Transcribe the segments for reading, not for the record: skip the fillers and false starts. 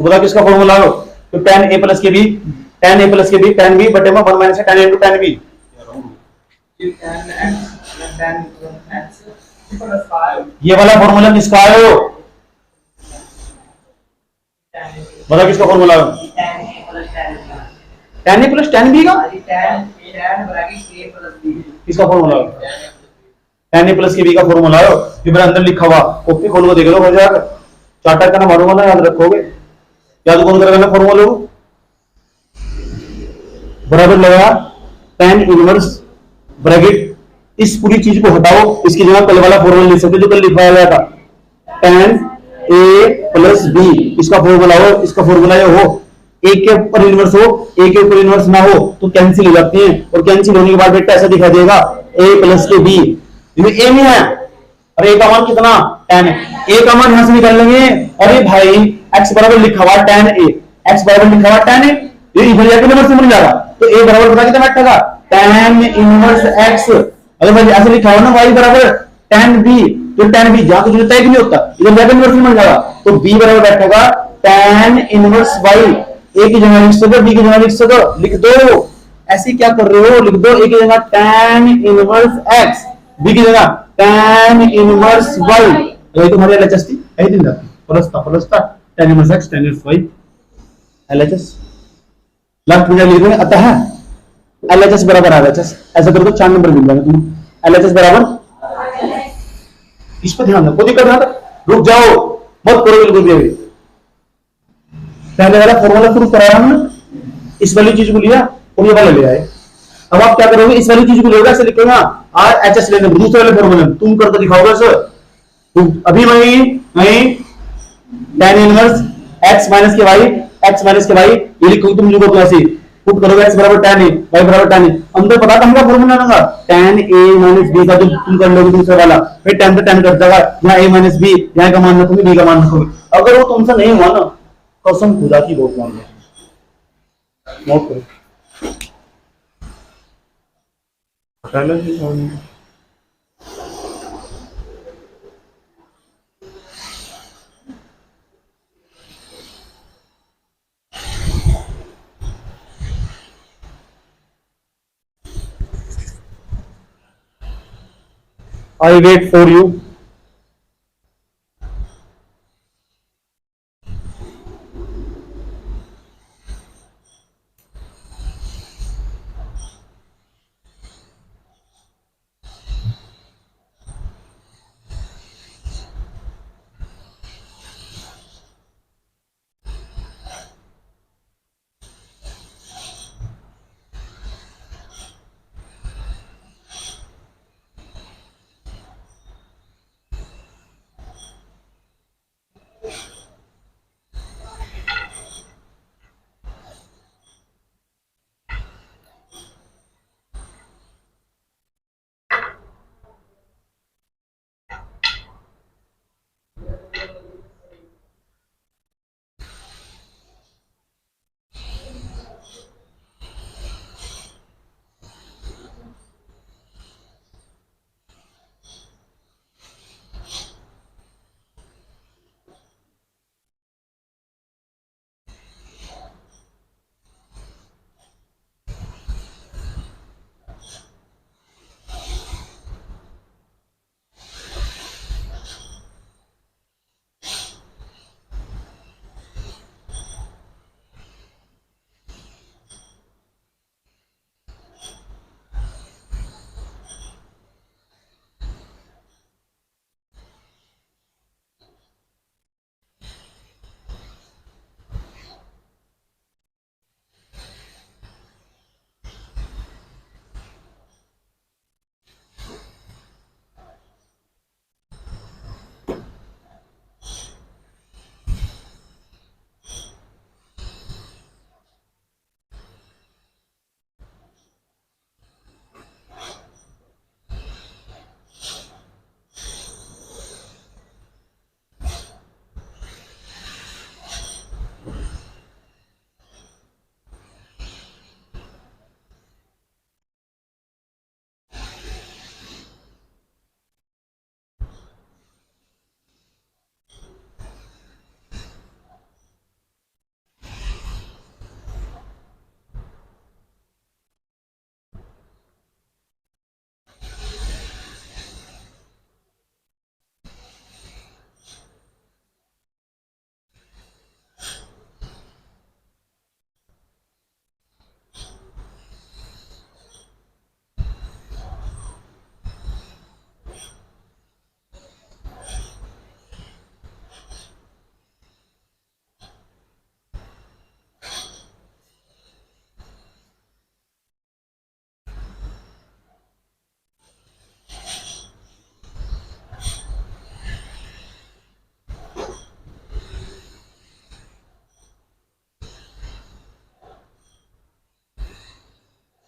तो बता किसका फॉर्मूला हो, तो tan a प्लस के बी, tan a प्लस के बी tan b बटे में 1 minus tan a into tan b, ये वाला फॉर्मूला किसका है हो, बता किसका फॉर्मूला हो, tan a plus tan b का, किसका फॉर्मूला हो, tan a प्लस के b का फॉर्मूला हो, ये मेरे अंदर लिखा हुआ, कॉपी खोल के देख लो, हो जाएगा, चार्टर करना मालूम होना, याद रखोगे, याद कौन करेगा ना फॉर्मूला को, बराबर लगा tan इनवर्स ब्रैकेट, इस पूरी चीज को हटाओ, इसकी जगह कल वाला फॉर्मूला लिख सकते जो कल लिखा गया था, tan a प्लस b, इसका फॉर्मूला हो, इसका फॉर्मूला ये हो, a के ऊपर इनवर्स हो, a के ऊपर इनवर्स ना हो तो कैंसिल हो जाती है, और कैंसिल होने के बाद बेटा ऐसा दिखा देगा a प्लस के b, a में है, और a का मान कितना tan है, a का मान यहां से निकाल लेंगे, अरे भाई x बराबर लिखा हुआ tan a, x बराबर लिखा हुआ tan a, ये इधर जाके नंबर से मिल जाएगा, तो a बराबर पता कितना बैठेगा tan इनवर्स x, अगर भाई ऐसे लिखा हुआ ना y बराबर tan b, तो tan b जहां कुछ तय नहीं होता, इधर जाके इनवर्स मिल जाएगा, तो b बराबर बैठेगा tan इनवर्स y, a की जगह लिख सको, b की जगह लिख सको, लिख दो, ऐसे क्या कर रहे हो, लिख दो, a की जगह tan इनवर्स x, b की जगह tan इनवर्स y, ये तुम्हारी एलएचएस थी, यही दिन जाती प्लस था tan inverse x tan inverse y, LHS last में लिख देंगे, अतः एलएचएस बराबर आरएचएस, ऐसा करो तो 4 नंबर मिल जाएगा तुम्हें, एलएचएस बराबर, इस पर ध्यान रखो, दिक्कत ना रुक जाओ, मत करो बिल्कुल भी, पहले वाला फॉर्मूला प्रूव कराया हमने, इस वाली चीज को लिया और ये वाला ले आए, अब आप क्या करोगे, इस वाली चीज को लेगा, ऐसे लिखोगे आर एच एस लेने, दूसरे वाले फॉर्मूले तुम करके दिखाओगे सर, तो अभी वही tan इनवर्स x माइनस के y, x माइनस के y, ये लिखोगे तुम, लिखो तो ऐसे पुट करोगे x बराबर tan a, y बराबर tan a, अंदर पता था हमका फॉर्मूला लगा tan a माइनस b का, जो तुम कर लोगे दूसरे वाला, फिर tan से tan कट जाएगा, यहाँ a माइनस b, यहाँ का मान रखोगे, b का मान रखोगे, अगर वो तुमसे नहीं हुआ ना, कसम खुदा की बहुत मान लो, नोट करो, I wait for you.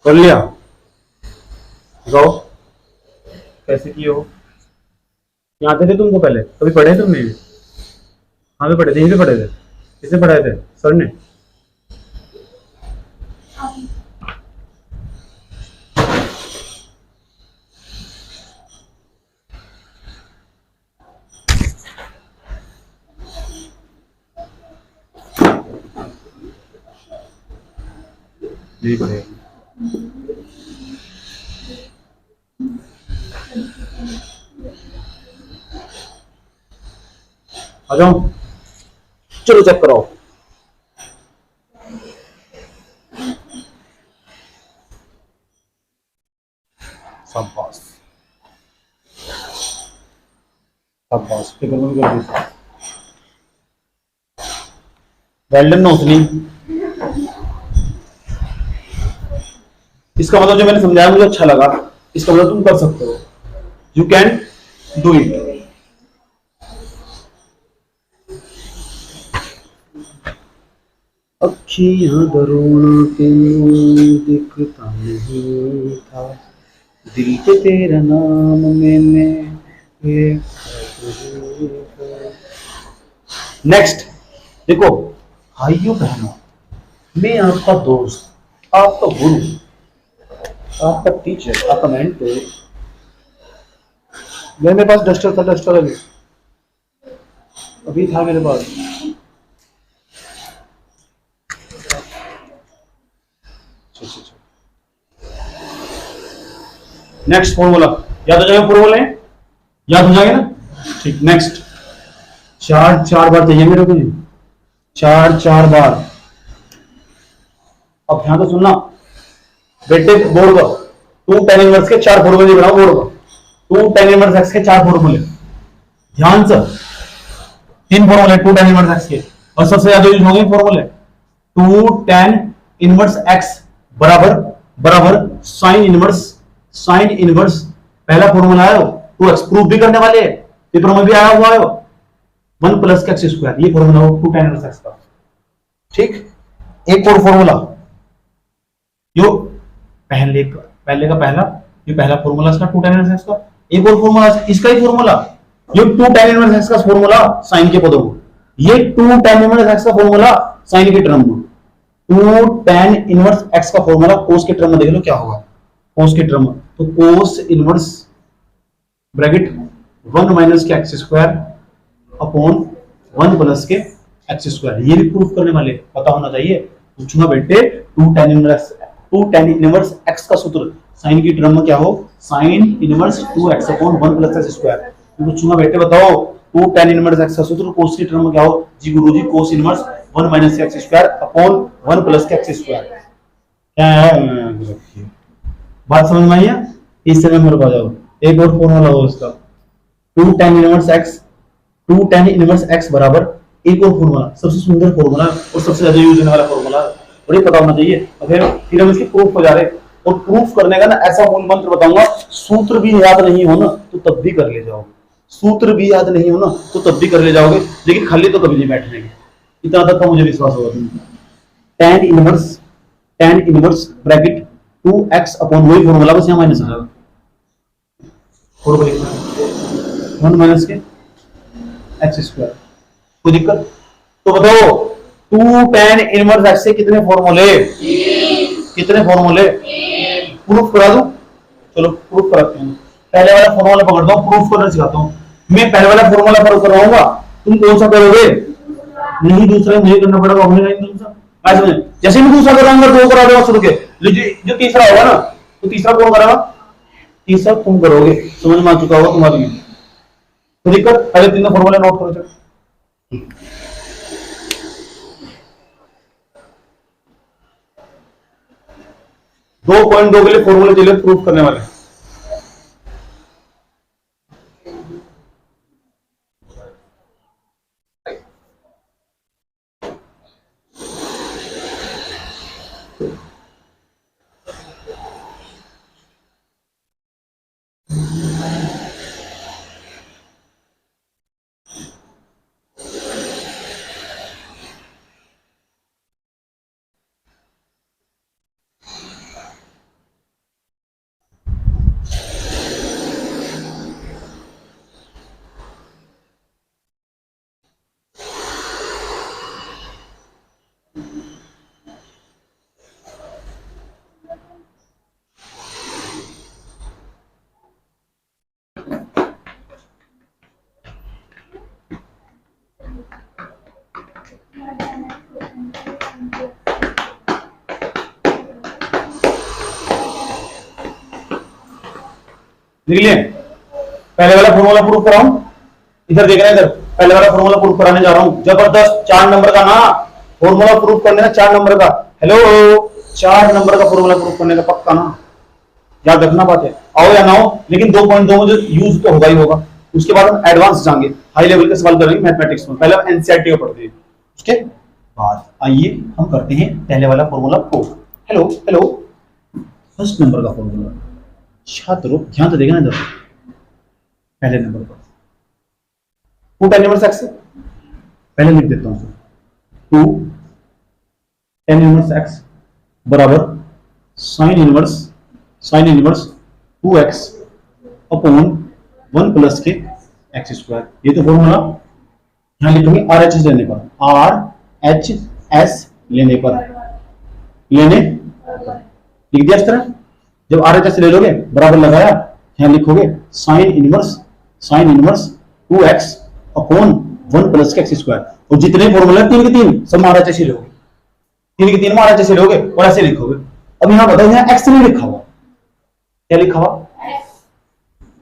कर लिया? बताओ कैसे किए हो? यहाँ थे तुमको पहले कभी पढ़े तुमने? हाँ भी पढ़े थे, यहीं पे पढ़े थे। किसने पढ़ाए थे? सर ने? यही पढ़े। आ जाओ, चलो चेक कराओ। शाबाश शाबाश, फिक्र मत करो। वेल डन नौसनी। इसका मतलब जो मैंने समझाया मुझे अच्छा लगा। इसका मतलब तुम कर सकते हो, यू कैन डू इट। अखियां दरोना तेनू दिखता नहीं था, दिल पे तेरा नाम मैंने। नेक्स्ट देखो, भाइयों बहनों, मैं आपका दोस्त, आपका गुरु, आपका टीचर, आपका मेंटर। मेरे पास डस्टर था, डस्टर अभी था मेरे पास। नेक्स्ट फॉर्मूला याद हो जाएगा? फॉर्मूला याद हो जाएगा ना? ठीक, नेक्स्ट। चार चार बार चाहिए मेरे को, चार चार बार। अब ध्यान तो सुनना बेटे, बोर्ड का टू टेन इनवर्स के चार फॉर्मूले बनाओ। बोर्ड का टू टेन इनवर्स एक्स के चार फॉर्मूले, ध्यान से। तीन फॉर्मूले टू टेन इनवर्स एक्स के, और सबसे ज्यादा यूज होंगे फॉर्मूले। टू टेन इनवर्स एक्स बराबर बराबर साइन इनवर्स पहला फॉर्मूला है, टू एक्स प्रूफ भी करने वाले पेपर में भी आया हुआ है, वन प्लस का एक्स स्क्वायर, ये फॉर्मूला हो टू टेन इनवर्स एक्स का। ठीक, एक और फॉर्मूला यो पहले का पहला, ये पहला फॉर्मूला इसका टू टेन इनवर्स एक्स का। एक और फॉर्मूला इसका ही फॉर्मूला, ये टू टेन इनवर्स एक्स का फॉर्मूला साइन के पदों में, ये टू टेन इनवर्स एक्स का फॉर्मूला साइन के टर्म में। टू टेन इनवर्स एक्स का फॉर्मूला कोस के टर्म में देख लो क्या होगा, कोस के टर्म में। तो cos inverse bracket one minus के x square upon one plus k x square, ये भी प्रूफ करने वाले, पता होना चाहिए। पूछूंगा बेटे टू टेन इनवर्स एक्स का सूत्र साइन की टर्म में क्या हो, sine inverse two x upon one plus x square. पूछूंगा बेटे बताओ टू टेन इनवर्स एक्स का सूत्र कोस की टर्म में क्या हो, जी गुरुजी cos inverse one minus x square upon one plus k x square. क्या है बात समझ में आई है? इस समय मेरे को आ जाओ, एक और फॉर्मूला हो इसका, टू टेन इनवर्स एक्स बराबर एक और फॉर्मूला, सबसे सुंदर फॉर्मूला और सबसे ज्यादा यूज होने वाला फॉर्मूला, बड़ी पता होना चाहिए। फिर हम इसकी प्रूफ हो जा रहे, और प्रूफ करने का ना ऐसा मूल मंत्र बताऊंगा, सूत्र भी याद नहीं हो ना तो तब भी कर ले जाओगे, सूत्र भी याद नहीं हो ना तो तब भी कर ले जाओगे, लेकिन खाली तो कभी नहीं बैठने के, इतना तक का मुझे विश्वास होगा तुमको। Tan inverse bracket two x upon वही फॉर्मूला, बस यहाँ माइनस आ जाएगा, वन माइनस के एक्स स्क्वायर, कोई दिक्कत? तो बताओ टू टेन इनवर्स एक्स से कितने फॉर्मूले, कितने फॉर्मूले प्रूफ करा दूं? चलो प्रूफ कराते हैं। पहले वाला फॉर्मूला पकड़ता हूं, प्रूफ करना सिखाता हूं। मैं पहले वाला फॉर्मूला प्रूफ करवाऊंगा, तुम कौन सा करोगे? नहीं दूसरा मुझे करना पड़ेगा, हमने नहीं दूसरा। आज में जैसे मैं दूसरा कराऊंगा दो करा दूंगा शुरू के, जो तीसरा होगा ना तो तीसरा कौन करेगा? तीसरा तुम करोगे, समझ में आ चुका होगा तुम्हारी। तो दिक्कत, पहले तीनों फॉर्मूला नोट करो। 2.2 के लिए फॉर्मूले चाहिए प्रूफ करने वाले। लिख लिए? पहले वाला फॉर्मूला प्रूफ कराऊं? इधर देख रहे हैं, इधर पहले वाला फॉर्मूला प्रूफ कराने जा रहा हूं। जबरदस्त, 4 नंबर का ना फॉर्मूला प्रूफ करने का, 4 नंबर का। हेलो, 4 नंबर का फॉर्मूला प्रूफ करने का पक्का ना? याद रखना बात है, आओ या ना हो, लेकिन 2.2 में जो यूज तो होगा ही होगा। उसके बाद हम एडवांस जाएंगे, हाई लेवल के सवाल करेंगे मैथमेटिक्स में। पहले हम एनसीईआरटी को पढ़ते हैं, उसके बाद आइए हम करते हैं पहले वाला formula proof. Hello hello, first number का फॉर्मूला, छात्रों ध्यान से देखना इधर, पहले नंबर पर टू टेन इनवर्स एक्स, पहले लिख देता हूं, टू टेन इनवर्स एक्स बराबर sine inverse 2x upon 1 plus k x square. ये तो फॉर्मूला यहां लिखेंगे आर एच एस लेने पर, आर एच एस लेने पर, लेने लिख दिया इस तरह। जब आर एच एस ले लोगे बराबर लगाया, यहां लिखोगे sine inverse 2x upon 1 plus k x square. और जितने फॉर्मूला 3 के 3 सब आर एच एस ही लोगे, 3 के 3 में आर एच एस ही लोगे और ऐसे लिखोगे। अब यहां बताओ, यहां एक्स नहीं लिखा हुआ, क्या लिखा हुआ?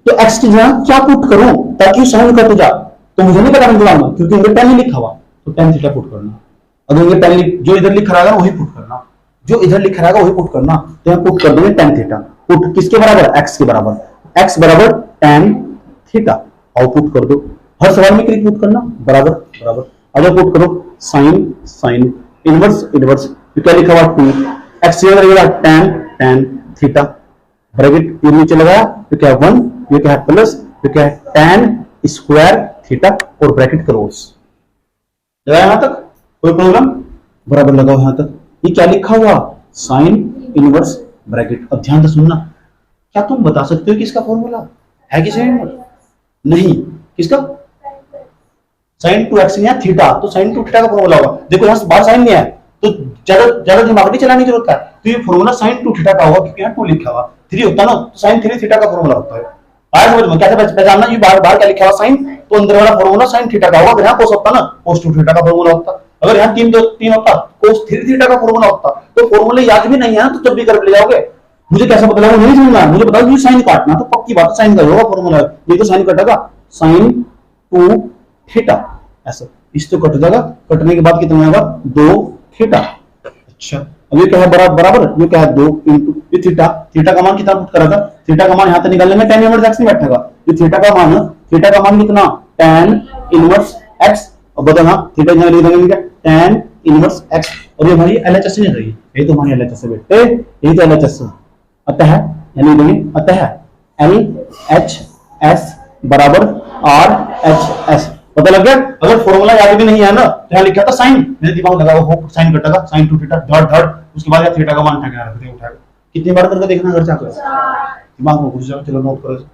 तो एक्स की जगह क्या पुट करूं ताकि साइन कट जाए? तो मुझे नहीं पता दिमाग में, क्योंकि इधर टेन लिखा हुआ, तो टेन थीटा पुट करना। अगर ये टेन जो इधर लिखा रहेगा वही पुट करना, जो इधर लिखा रहेगा वही पुट करना। तो हम पुट कर देंगे टेन थीटा। पुट किसके बराबर? एक्स के बराबर, एक्स बराबर टेन थीटा। और पुट कर दो, हर सवाल में क्लिक पुट करना, बराबर बराबर। अगर पुट करो साइन इनवर्स तो क्या लिखा हुआ? 2 एक्स लगेगा टेन थीटा, ब्रैकेट ये नीचे लगाया तो क्या 1, ये क्या है प्लस, ये क्या है tan स्क्वायर थीटा और ब्रैकेट क्लोज। लगाया यहां तक, कोई प्रॉब्लम? बराबर लगाओ यहां तक। ये क्या लिखा हुआ? Sign inverse bracket. अब ध्यान से सुनना, क्या तुम बता सकते हो कि इसका फॉर्मूला है कि साइन इनवर्स? नहीं, किसका? साइन 2x या थीटा, तो साइन 2 थीटा का फॉर्मूला होगा। देखो यहां बाहर साइन नहीं है, तो ज्यादा दिमाग नहीं चलाने की जरूरत है। तो ये फॉर्मूला साइन 2 थीटा का होगा, क्योंकि यहाँ 2 लिखा हुआ, 3 होता ना, तो साइन 3 थीटा का फॉर्मूला होता है। आया समझ में? कैसे पहचानना? ये बाहर क्या लिखा हुआ साइन, तो अंदर वाला फॉर्मूला साइन थीटा का होगा। अगर यहाँ कोस होता ना, कोस 2 थीटा का फॉर्मूला होता। अगर यहाँ 3 होता, कोस 3 थीटा का फॉर्मूला होता। तो फॉर्मूले याद भी नहीं है ना, तो जब भी कर ले जाओगे। मुझे कैसे पता लगा? नहीं समझना, मुझे बताओ कि साइन काटना, तो पक्की बात साइन का होगा फॉर्मूला। ये तो साइन कटेगा, साइन 2 थीटा ऐसा, इस तो कट जाएगा। कटने के बाद कितना आएगा? 2 थीटा। अच्छा, अब ये क्या है? बराबर, ये क्या है? 2 इंटू ये थीटा। थीटा का मान कितना पुट करा था? थीटा का मान यहां तक निकालने में tan इनवर्स x नहीं बैठेगा। ये थीटा का मान कितना? tan inverse x। अब बताना, थीटा यहां लिख देंगे क्या? tan inverse x। और ये हमारी एलएचएस नहीं रही, ये तो हमारी एलएचएस है बेटे, यही तो एलएचएस है। अतः यानी देंगे, अतः LHS बराबर RHS। पता लग गया? अगर फॉर्मूला याद भी नहीं है ना, तो यहाँ लिखा था साइन, मेरे दिमाग लगा हो साइन कटेगा, साइन 2 थीटा धड़, उसके बाद या थीटा का मान उठाएगा। कितनी बार करके देखना घर जाकर, दिमाग में घुस जाओ। चलो नोट करो।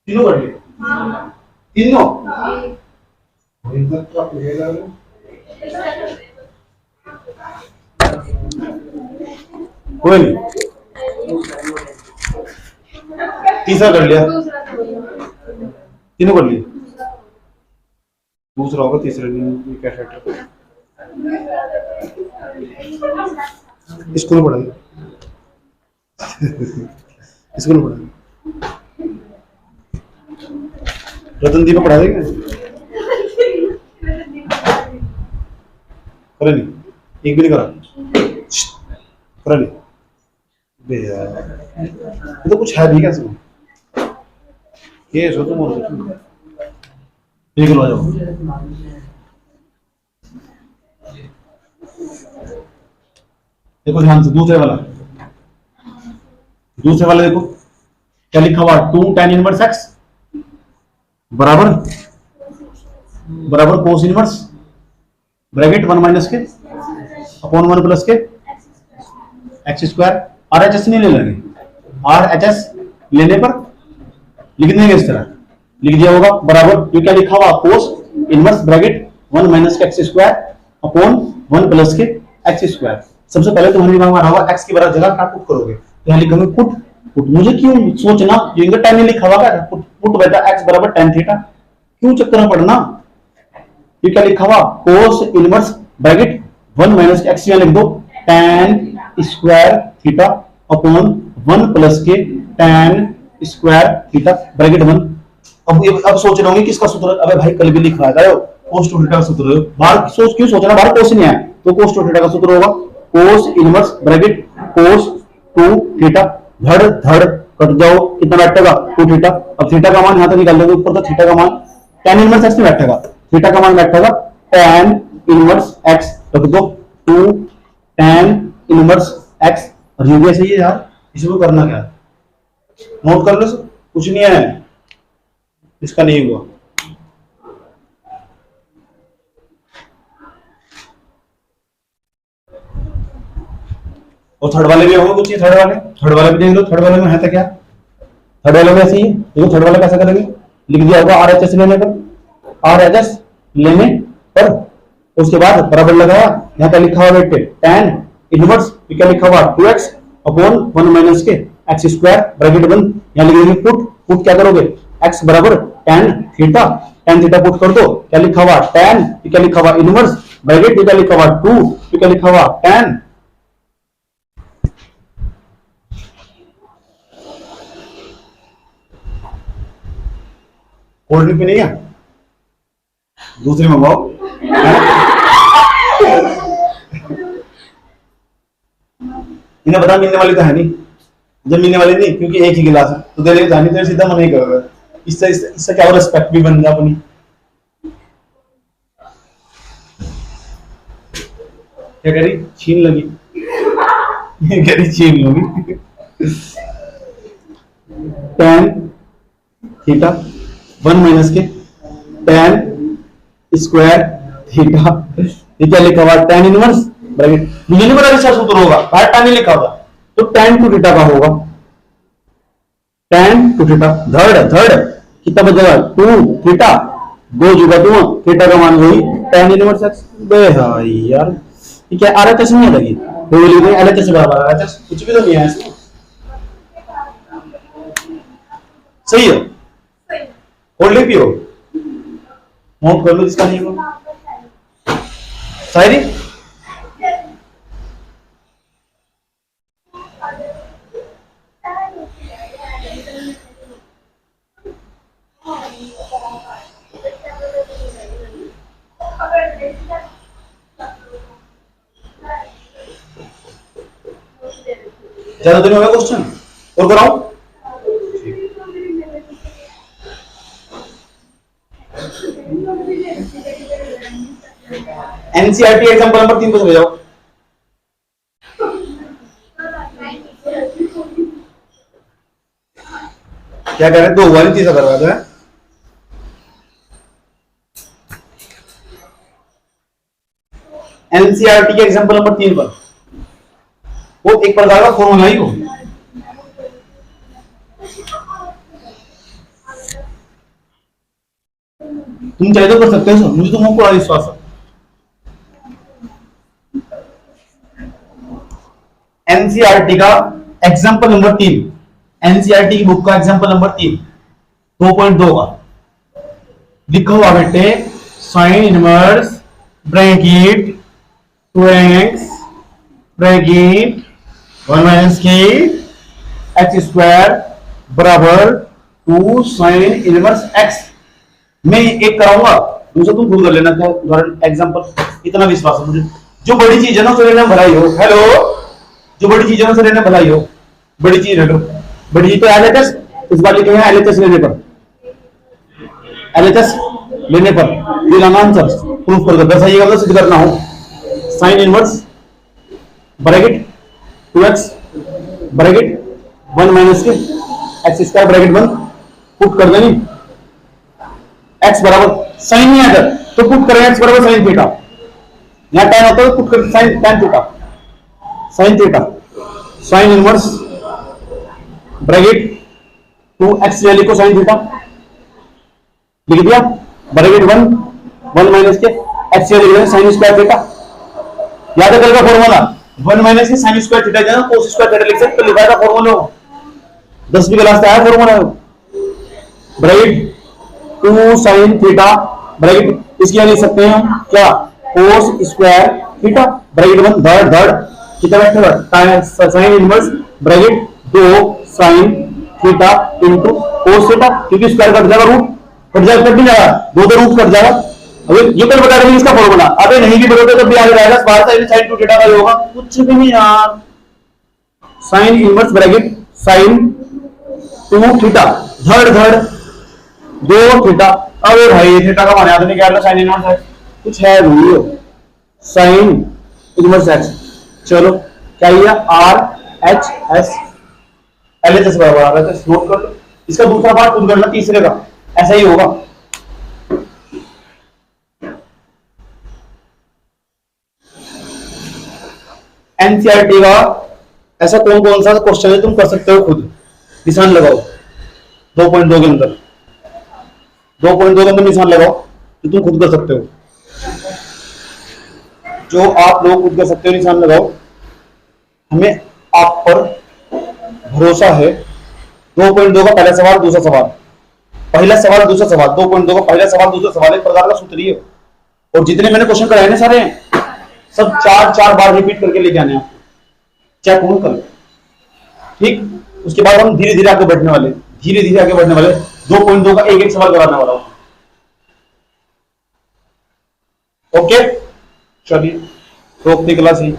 तीनों कर लिए तीनों कोई नहीं तीसरा कर लिया तीनों कर लिए दूसरा होगा तीसरा नहीं क्या फैक्टर स्कूल पढ़ाई स्कूल पढ़ाई रतन दीपक पढ़ा देंगे करे नहीं एक भी नहीं करा करे नहीं बे यार ये तो कुछ है भी क्या इसमें ये सो तुम और देख लो आ जाओ देखो ध्यान से दूसरे वाला देखो क्या लिखा हुआ 2 tan इनवर्स x बराबर बराबर कोस इनवर्स ब्रैकेट 1 माइनस के upon 1 plus k x square R H S नहीं ले लेंगे आर एच एस लेने पर लिख देंगे इस तरह लिख दिया होगा बराबर ये क्या लिखा हुआ कोस इनवर्स ब्रैकेट 1 माइनस के x square upon 1 plus k x square. सबसे पहले तुम्हारे दिमाग में आ रहा होगा एक्स की बराबर जगह क्या पुट करोगे तो यहाँ लिखोगे पुट पुट, मुझे क्यों सोचना, ये टेन लिखा हुआ है, पुट बेटा एक्स बराबर टेन थीटा, क्यों चक्कर में पड़ना। ये क्या लिखा हुआ, कोस इनवर्स ब्रैकेट 1 माइनस एक्स लिख दो, ten square theta upon 1 plus के टेन स्क्वायर थीटा ब्रैकेट 1। अब सोच रहे होंगे किसका सूत्र, अबे भाई कल भी लिखा था कोस टू थीटा का सूत्र, बाहर सोच क्यों सोचना, बाहर कोस नहीं आया तो कोस टू थीटा का सूत्र होगा cos inverse bracket cos two theta, धड़ धड़ कट जाओ, कितना बैठेगा 2 थीटा। अब थीटा का मान यहां तक निकाल दोगे, ऊपर तो थीटा का मान tan इनवर्स x में बैठेगा, थीटा का मान बैठेगा tan इनवर्स x, रख दो 2 tan इनवर्स x। और ये भी ऐसे ही है यार, इसको करना क्या, नोट कर लो, कुछ नहीं है इसका, नहीं हुआ। और थर्ड वाले भी होंगे कुछ, थर्ड वाले भी देख लो, थर्ड वाले में है तो क्या, थर्ड वाले में ऐसे ही देखो, थर्ड वाला कैसा करेंगे, लिख दिया होगा आरएचएस लेने पर, आरएचएस लेने पर, उसके बाद बराबर लगाया, यहाँ पे लिखा हुआ बेटे tan इनवर्स, क्या लिखा हुआ 2x अपॉन 1 माइनस के x स्क्वायर ब्रैकेट 1, यहाँ लिख देंगे पुट क्या करोगे x बराबर tan थीटा पुट कर दो, क्या लिखा हुआ tan, क्या लिखा हुआ इनवर्स ब्रैकेट, क्या लिखा हुआ 2, क्या लिखा हुआ tan। कोल्ड ड्रिंक पीनी है, दूसरी मंगवाओ। इन्हें पता मिलने वाली तो है नहीं, जब मिलने वाली नहीं, क्योंकि एक ही गिलास है तो देने का नहीं, तो सीधा मन नहीं करोगे, इससे क्या रिस्पेक्ट भी बन जाए अपनी। क्या कह रही, छीन लगी, कह रही छीन लूंगी। tan थीटा 1 माइनस के tan स्क्वायर थीटा, ये क्या लिखा हुआ tan इनवर्स ब्रैकेट, मुझे नहीं पता इसका सूत्र होगा, बाहर tan लिखा होगा तो tan टू थीटा का होगा, tan टू थीटा, धड़ कितना बचेगा 2 थीटा, 2 जुगा 2, थीटा का मान वही tan इनवर्स x। बे भाई यार ये क्या आरएचएस नहीं लगी, तो लिख देंगे एलएचएस बराबर आरएचएस, कुछ भी तो नहीं है इसमें, सही है। कोल्ड ड्रिंक पियो, नोट कर लो जिसका नहीं होगा, शायरी ज्यादा दिन हो गया क्वेश्चन और कराओ। एनसीईआरटी एग्जांपल नंबर 3 पे चले जाओ। क्या कह रहे हैं, 2 वाली 3 करवा दो। एनसीईआरटी के एग्जांपल नंबर 3 पर वो एक प्रकार का फॉर्मूला ही हो, तुम चाहे तो कर सकते हो, मुझे तो पूरा विश्वास है। एनसीईआरटी का एग्जांपल नंबर 3, एनसीईआरटी की बुक का एग्जांपल नंबर 3 2.2 का लिखा हुआ बेटे, sign inverse bracket 2x bracket 1 minus के x स्क्वायर बराबर 2 साइन इनवर्स x। मैं एक कराऊंगा, दूसरा तुम खुद कर लेना, तो एग्जांपल इतना विश्वास है मुझे, जो बड़ी चीज है ना उसे लेना भलाई हो। हेलो, जो बड़ी चीज है उसे लेना भलाई हो, बड़ी चीज है, बड़ी चीज तो एलएचएस, इस बार लिखे हैं एलएचएस लेने पर, एलएचएस लेने पर दिलाना आंसर प्रूफ कर दो, सही है सिद्ध करना हो। Sign inverse bracket 2x bracket 1 minus के x स्क्वायर ब्रैकेट 1 पुट कर देनी, x बराबर साइन नहीं आता तो पुट करें x बराबर साइन थीटा, यहां tan होता है पुट कर sine tan theta, sine theta, sine inverse bracket 2x ले लिखो साइन थीटा, लिख दिया ब्रैकेट 1 माइनस के x ले लिख साइन स्क्वायर थीटा। याद है कल का फॉर्मूला 1 माइनस के साइन स्क्वायर थीटा, जहां cos स्क्वायर थीटा लिख सकते, लिखा था फॉर्मूला 10वीं क्लास का है formula, bracket 2 sin theta, bracket इसकी लिख सकते हैं हम क्या, कोस स्क्वायर थीटा, ब्रैकेट 1 धड़ कितना vector sign inverse bracket 2 sin theta into cos theta, क्योंकि स्क्वायर कट जाएगा, रूट कट जाएगा, कट नहीं जाएगा, दो रूट कट जाएगा। अभी ये कल बता देंगे इसका फॉर्मूला, अबे नहीं भी बताते तब भी आगे जाएगा, बाहर से sin 2 थीटा का होगा, कुछ भी नहीं यार, sine inverse bracket sine 2 theta धड़ 2 थीटा। अबे भाई थीटा का मान याद नहीं, क्या साइन इनवर्स है, कुछ है नहीं, साइन इनवर्स एक्स। चलो क्या ये R H S L H S बराबर आ रहा है, नोट कर लो। इसका दूसरा पार्ट खुद करना, तीसरे का ऐसा ही होगा। एनसीईआरटी का ऐसा कौन कौन सा क्वेश्चन है तुम कर सकते हो खुद, निशान लगाओ 2.2 के अंदर, 2.2 के अंदर निशान लगाओ तो तुम खुद कर सकते हो, जो आप लोग खुद कर सकते हो निशान लगाओ। हमें आप पर भरोसा है। 2.2 का पहला सवाल दूसरा सवाल, पहला सवाल दूसरा सवाल, 2.2 का पहला सवाल दूसरा सवाल एक प्रकार का सूत्र ही है, और जितने मैंने क्वेश्चन कराए ना सारे सब 4 बार रिपीट करके लेके आने आपको, चेक कौन कर, ठीक। उसके बाद हम धीरे धीरे आगे बढ़ने वाले, धीरे धीरे आगे बढ़ने वाले, 2.2 का एक सवाल कराने वाला हूं। ओके चलिए, तो अपनी क्लास ही